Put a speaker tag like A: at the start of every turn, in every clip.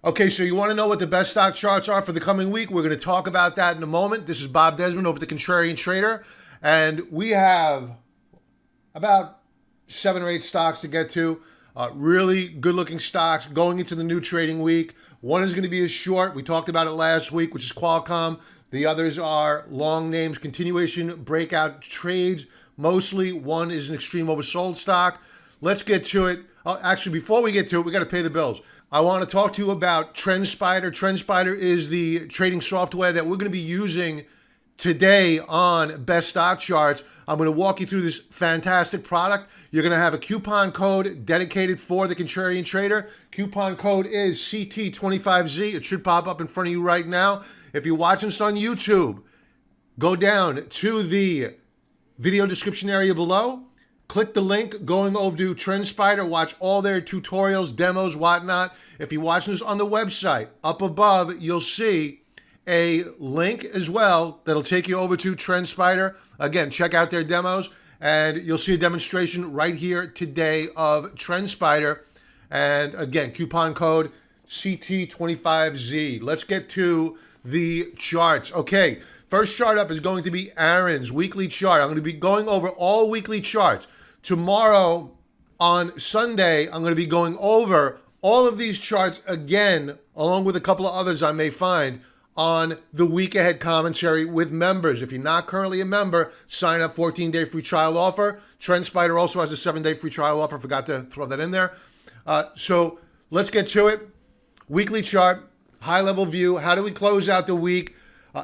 A: Okay, so you want to know what the best stock charts are for the coming week? We're going to talk about that in a moment. This is Bob Desmond over at the Contrarian Trader, and we have about 7 or 8 stocks to get to. Really good-looking stocks going into the new trading week. One is going to be a short. We talked about it last week, which is Qualcomm. The others are long names, continuation breakout trades. Mostly, one is an extreme oversold stock. Let's get to it. Actually, before we get to it, we got to pay the bills. I want to talk to you about TrendSpider. TrendSpider is the trading software that we're going to be using today on Best Stock Charts. I'm going to walk you through this fantastic product. You're going to have a coupon code dedicated for the Contrarian Trader. Coupon code is CT25Z. It should pop up in front of you right now. If you're watching this on YouTube, go down to the video description area below. Click the link going over to TrendSpider. Watch all their tutorials, demos, whatnot. If you're watching this on the website, up above, you'll see a link as well that'll take you over to TrendSpider. Again, check out their demos, and you'll see a demonstration right here today of TrendSpider. And again, coupon code CT25Z. Let's get to the charts. Okay, first chart up is going to be Aaron's weekly chart. I'm going to be going over all weekly charts. Tomorrow, on Sunday, I'm going to be going over all of these charts again, along with a couple of others I may find, on the week ahead commentary with members. If you're not currently a member, sign up, 14-day free trial offer. TrendSpider also has a 7-day free trial offer. Forgot to throw that in there. So let's get to it. Weekly chart, high-level view. How do we close out the week?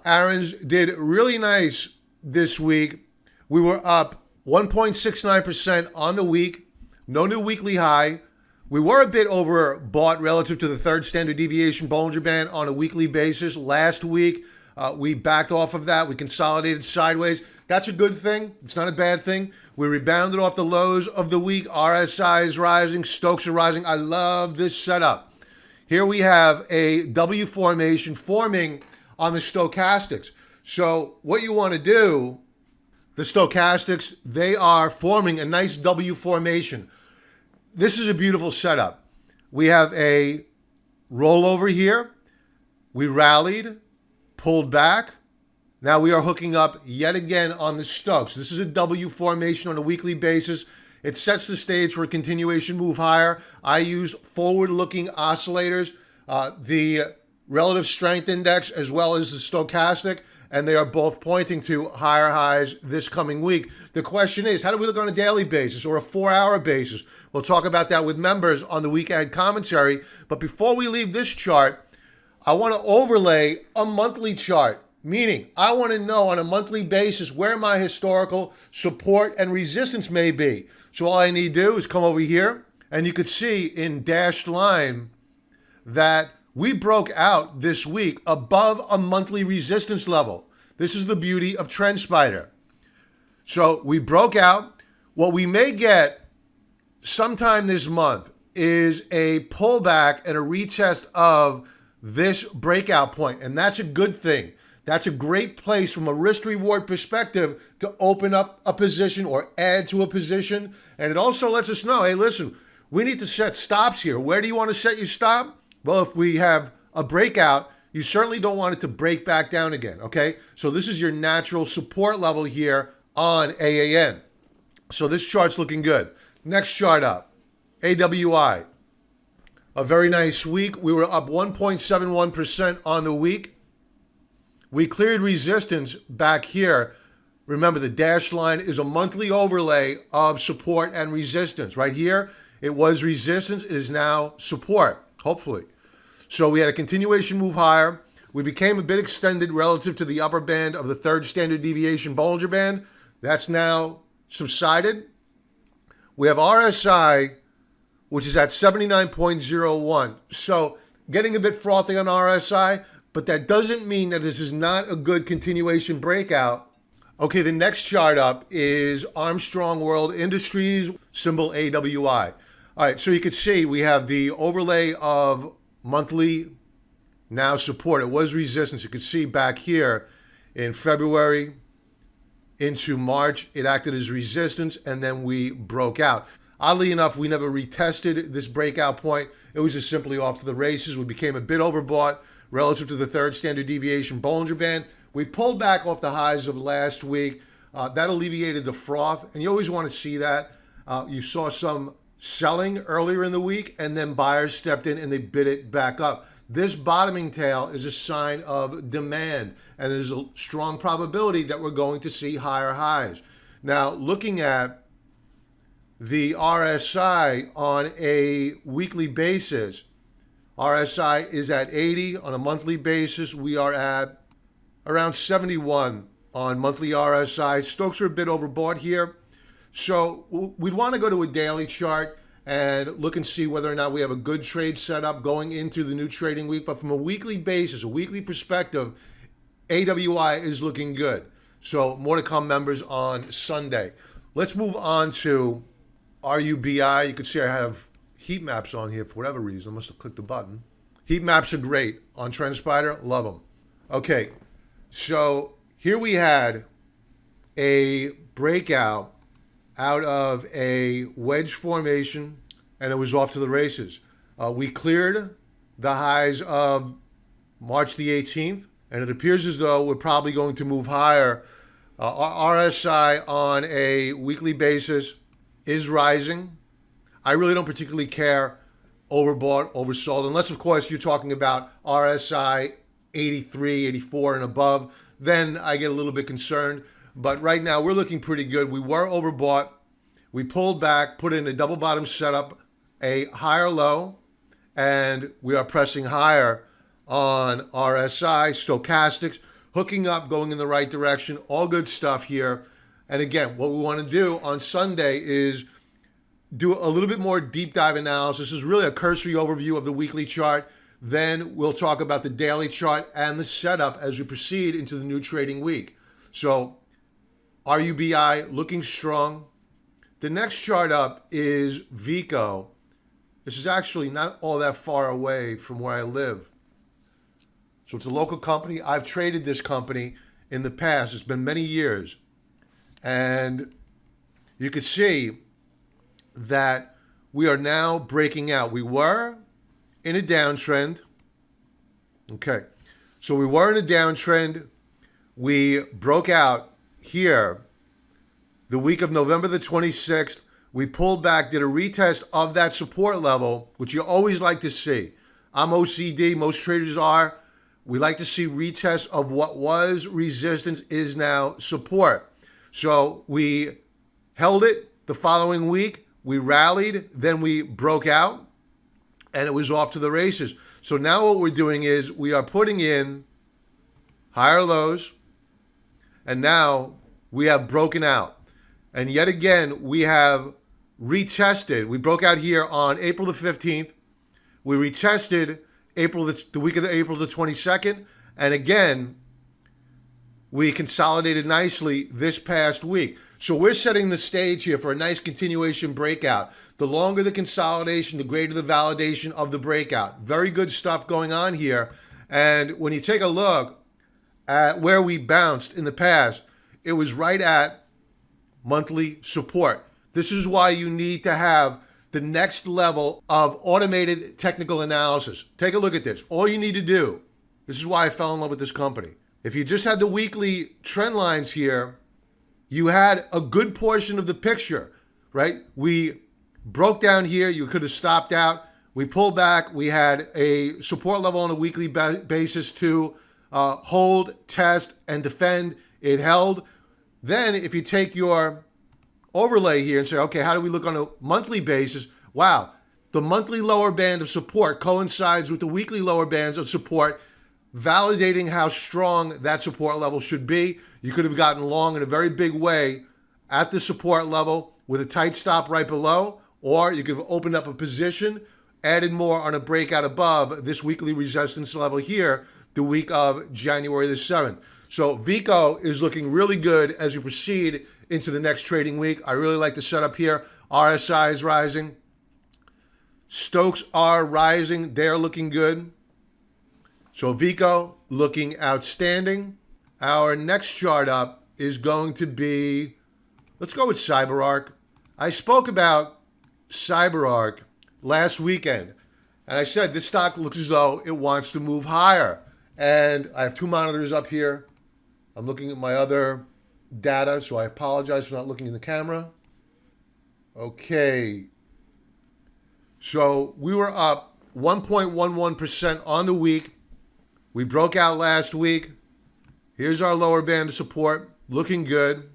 A: Aaron's did really nice this week. We were up 1.69% on the week. No new weekly high. We were a bit overbought relative to the third standard deviation Bollinger Band on a weekly basis. Last week, we backed off of that. We consolidated sideways. That's a good thing. It's not a bad thing. We rebounded off the lows of the week. RSI is rising. Stokes are rising. I love this setup. Here we have a W formation forming on the stochastics. So what you want to do, the stochastics, they are forming a nice W formation. This is a beautiful setup. We have a rollover here. We rallied, pulled back. Now we are hooking up yet again on the Stokes. This is a W formation on a weekly basis. It sets the stage for a continuation move higher. I use forward-looking oscillators, the relative strength index as well as the stochastic, and they are both pointing to higher highs this coming week. The question is, how do we look on a daily basis or a 4-hour basis? We'll talk about that with members on the week ahead commentary. But before we leave this chart, I want to overlay a monthly chart, meaning I want to know on a monthly basis where my historical support and resistance may be. So all I need to do is come over here, and you could see in dashed line that we broke out this week above a monthly resistance level. This is the beauty of TrendSpider. So we broke out. What we may get sometime this month is a pullback and a retest of this breakout point, and that's a good thing. That's a great place from a risk-reward perspective to open up a position or add to a position. And it also lets us know, hey, listen, we need to set stops here. Where do you want to set your stop? Well, if we have a breakout, you certainly don't want it to break back down again, okay? So this is your natural support level here on AAN. So this chart's looking good. Next chart up, AWI. A very nice week. We were up 1.71% on the week. We cleared resistance back here. Remember, the dashed line is a monthly overlay of support and resistance. Right here, it was resistance. It is now support, hopefully. So we had a continuation move higher. We became a bit extended relative to the upper band of the third standard deviation Bollinger Band. That's now subsided. We have RSI, which is at 79.01. So getting a bit frothy on RSI, but that doesn't mean that this is not a good continuation breakout. Okay, the next chart up is Armstrong World Industries, symbol AWI. All right, so you can see we have the overlay of monthly now support. It was resistance. You can see back here in February into March, it acted as resistance, and then we broke out. Oddly enough, we never retested this breakout point. It was just simply off to the races. We became a bit overbought relative to the third standard deviation Bollinger Band. We pulled back off the highs of last week. That alleviated the froth, and you always want to see that. You saw some selling earlier in the week, and then buyers stepped in and they bid it back up. This bottoming tail is a sign of demand, and there's a strong probability that we're going to see higher highs. Now, looking at the RSI on a weekly basis, RSI is at 80 on a monthly basis. We are at around 71 on monthly RSI. Stokes are a bit overbought here. So we'd want to go to a daily chart and look and see whether or not we have a good trade setup going into the new trading week. But from a weekly basis, a weekly perspective, AWI is looking good. So more to come, members, on Sunday. Let's move on to RUBI. You can see I have heat maps on here for whatever reason. I must have clicked the button. Heat maps are great on TrendSpider. Love them. Okay, so here we had a breakout out of a wedge formation, and it was off to the races. We cleared the highs of March the 18th, and it appears as though we're probably going to move higher. Our RSI on a weekly basis is rising. I really don't particularly care overbought, oversold, unless, of course, you're talking about RSI 83, 84 and above. Then I get a little bit concerned. But right now, we're looking pretty good. We were overbought. We pulled back, put in a double bottom setup, a higher low, and we are pressing higher on RSI, stochastics, hooking up, going in the right direction. All good stuff here. And again, what we want to do on Sunday is do a little bit more deep dive analysis. This is really a cursory overview of the weekly chart. Then we'll talk about the daily chart and the setup as we proceed into the new trading week. So RUBI looking strong. The next chart up is Vico. This is actually not all that far away from where I live. So it's a local company. I've traded this company in the past. It's been many years. And you can see that we are now breaking out. We were in a downtrend. Okay. So we were in a downtrend. We broke out here the week of November the 26th. We pulled back, did a retest of that support level, which you always like to see. I'm OCD. Most traders are. We like to see retests of what was resistance is now support. So we held it the following week. We rallied, then we broke out, and it was off to the races. So now what we're doing is we are putting in higher lows, and now we have broken out. And yet again, we have retested. We broke out here on April the 15th. We retested the week of April the 22nd. And again, we consolidated nicely this past week. So we're setting the stage here for a nice continuation breakout. The longer the consolidation, the greater the validation of the breakout. Very good stuff going on here. And when you take a look at where we bounced in the past, it was right at monthly support. This is why you need to have the next level of automated technical analysis. Take a look at this. All you need to do, this is why I fell in love with this company. If you just had the weekly trend lines here, you had a good portion of the picture, right? We broke down here. You could have stopped out. We pulled back. We had a support level on a weekly basis to hold, test, and defend. It held. Then if you take your overlay here and say, okay, how do we look on a monthly basis? Wow, the monthly lower band of support coincides with the weekly lower bands of support, validating how strong that support level should be. You could have gotten long in a very big way at the support level with a tight stop right below, or you could have opened up a position, added more on a breakout above this weekly resistance level here the week of January the 7th. So Vico is looking really good as we proceed into the next trading week. I really like the setup here. RSI is rising. Stokes are rising. They're looking good. So Vico looking outstanding. Our next chart up is going to be, let's go with CyberArk. I spoke about CyberArk last weekend. And I said, this stock looks as though it wants to move higher. And I have two monitors up here. I'm looking at my other data, so I apologize for not looking in the camera. Okay. So we were up 1.11% on the week. We broke out last week. Here's our lower band of support. Looking good.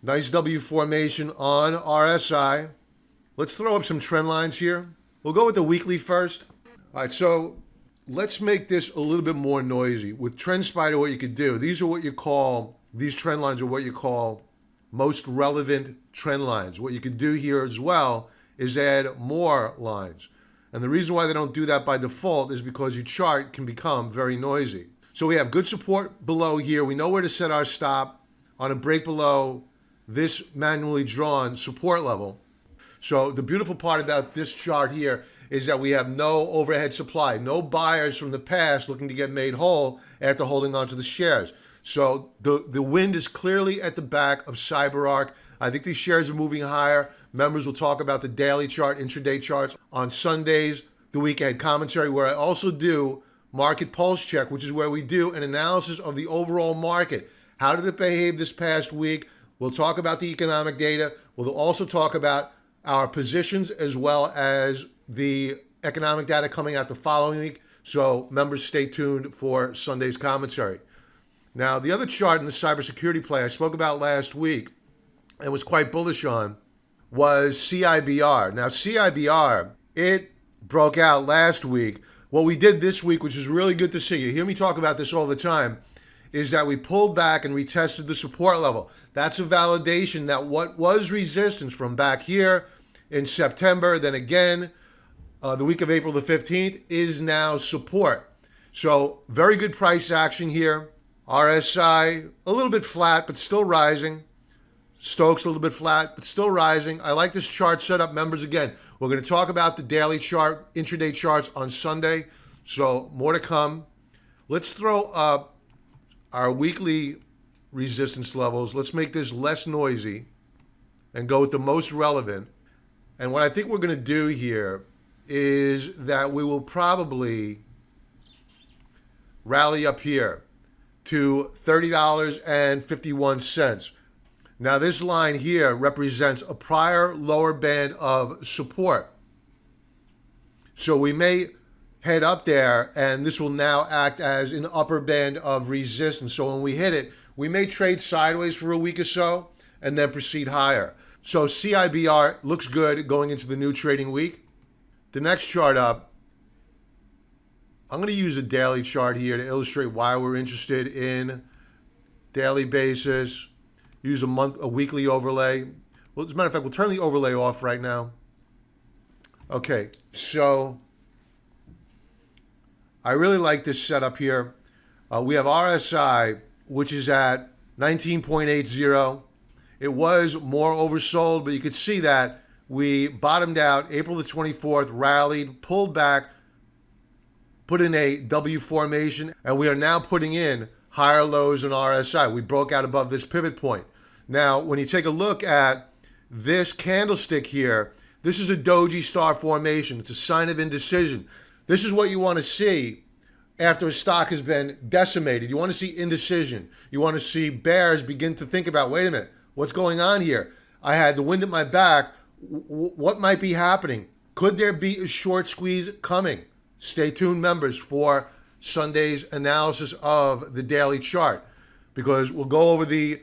A: Nice W formation on RSI. Let's throw up some trend lines here. We'll go with the weekly first. All right, so let's make this a little bit more noisy. With TrendSpider, what you could do, these trend lines are what you call most relevant trend lines. What you could do here as well is add more lines. And the reason why they don't do that by default is because your chart can become very noisy. So we have good support below here. We know where to set our stop on a break below this manually drawn support level. So the beautiful part about this chart here is that we have no overhead supply, no buyers from the past looking to get made whole after holding onto the shares. So the wind is clearly at the back of CyberArk. I think these shares are moving higher. Members will talk about the daily chart, intraday charts on Sundays, the week ahead commentary, where I also do market pulse check, which is where we do an analysis of the overall market. How did it behave this past week? We'll talk about the economic data. We'll also talk about our positions as well as the economic data coming out the following week. So members, stay tuned for Sunday's commentary. Now, the other chart in the cybersecurity play I spoke about last week and was quite bullish on was CIBR. Now, CIBR, it broke out last week. What we did this week, which is really good to see, you hear me talk about this all the time, is that we pulled back and retested the support level. That's a validation that what was resistance from back here in September, then again, the week of April the 15th, is now support. So very good price action here. RSI, a little bit flat, but still rising. Stokes, a little bit flat, but still rising. I like this chart setup, members. Again, we're going to talk about the daily chart, intraday charts on Sunday. So more to come. Let's throw up our weekly resistance levels. Let's make this less noisy and go with the most relevant. And what I think we're going to do here is that we will probably rally up here to $30.51. Now this line here represents a prior lower band of support. So we may head up there and this will now act as an upper band of resistance. So when we hit it, we may trade sideways for a week or so and then proceed higher. So CIBR looks good going into the new trading week. The next chart up, I'm going to use a daily chart here to illustrate why we're interested in daily basis. Use a weekly overlay. Well, as a matter of fact, we'll turn the overlay off right now. Okay, so I really like this setup here. We have RSI, which is at 19.80. It was more oversold, but you could see that we bottomed out April the 24th, rallied, pulled back, put in a W formation, and we are now putting in higher lows in RSI. We broke out above this pivot point. Now, when you take a look at this candlestick here, this is a doji star formation. It's a sign of indecision. This is what you want to see after a stock has been decimated. You want to see indecision. You want to see bears begin to think about, wait a minute, what's going on here? I had the wind at my back. What might be happening? Could there be a short squeeze coming? Stay tuned, members, for Sunday's analysis of the daily chart, because we'll go over the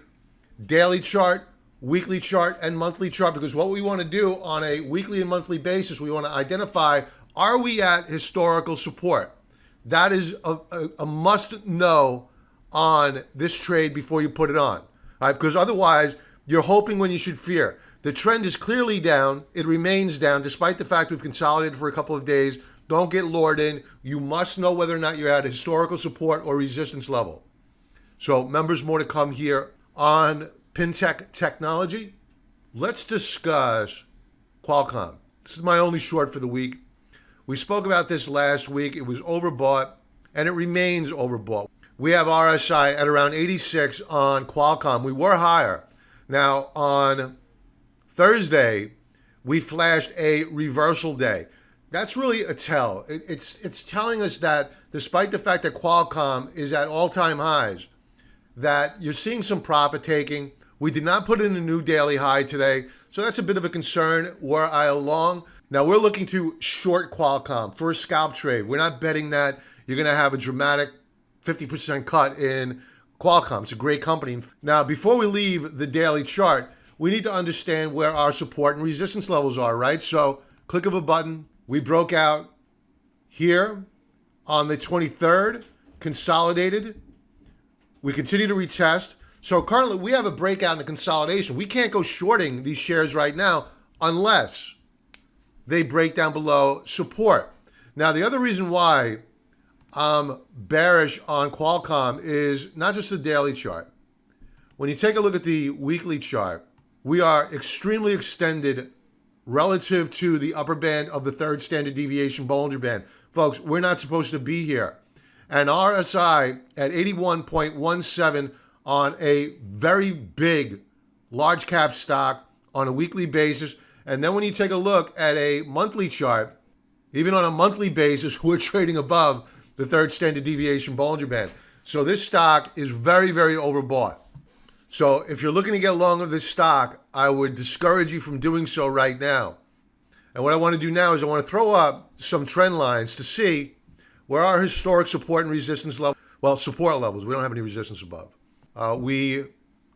A: daily chart, weekly chart, and monthly chart, because what we want to do on a weekly and monthly basis, we want to identify, are we at historical support? That is a must know on this trade before you put it on, all right? Because otherwise, you're hoping when you should fear. The trend is clearly down. It remains down, despite the fact we've consolidated for a couple of days. Don't get lured in. You must know whether or not you're at historical support or resistance level. So, members, more to come here on FinTech Technology. Let's discuss Qualcomm. This is my only short for the week. We spoke about this last week. It was overbought, and it remains overbought. We have RSI at around 86 on Qualcomm. We were higher. Now, on Thursday, we flashed a reversal day. That's really a tell. It's telling us that despite the fact that Qualcomm is at all-time highs, that you're seeing some profit taking. We did not put in a new daily high today, so that's a bit of a concern. Were I along? Now we're looking to short Qualcomm for a scalp trade. We're not betting that you're going to have a dramatic 50% cut in Qualcomm. It's a great company. Now, before we leave the daily chart, we need to understand where our support and resistance levels are, right? So, click of a button. We broke out here on the 23rd, consolidated. We continue to retest. So currently we have a breakout in the consolidation. We can't go shorting these shares right now unless they break down below support. Now, the other reason why I'm bearish on Qualcomm is not just the daily chart. When you take a look at the weekly chart, we are extremely extended relative to the upper band of the third standard deviation Bollinger Band. Folks, we're not supposed to be here. And RSI at 81.17 on a very big large cap stock on a weekly basis. And then when you take a look at a monthly chart, even on a monthly basis, we're trading above the third standard deviation Bollinger Band. So this stock is very, very overbought. So if you're looking to get long of this stock, I would discourage you from doing so right now. And what I want to do now is I want to throw up some trend lines to see where our historic support and resistance level, well, support levels. We don't have any resistance above. We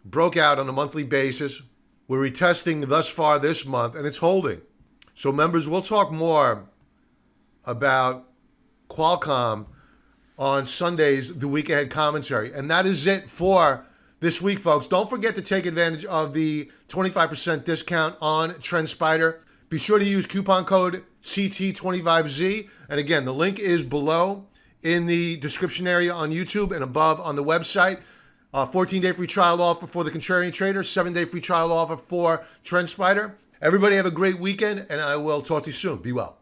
A: broke out on a monthly basis. We're retesting thus far this month, and it's holding. So members, we'll talk more about Qualcomm on Sundays, the week ahead commentary. And that is it for this week, folks. Don't forget to take advantage of the 25% discount on TrendSpider. Be sure to use coupon code CT25Z. And again, the link is below in the description area on YouTube and above on the website. 14-day free trial offer for the Contrarian Trader, 7-day free trial offer for TrendSpider. Everybody have a great weekend, and I will talk to you soon. Be well.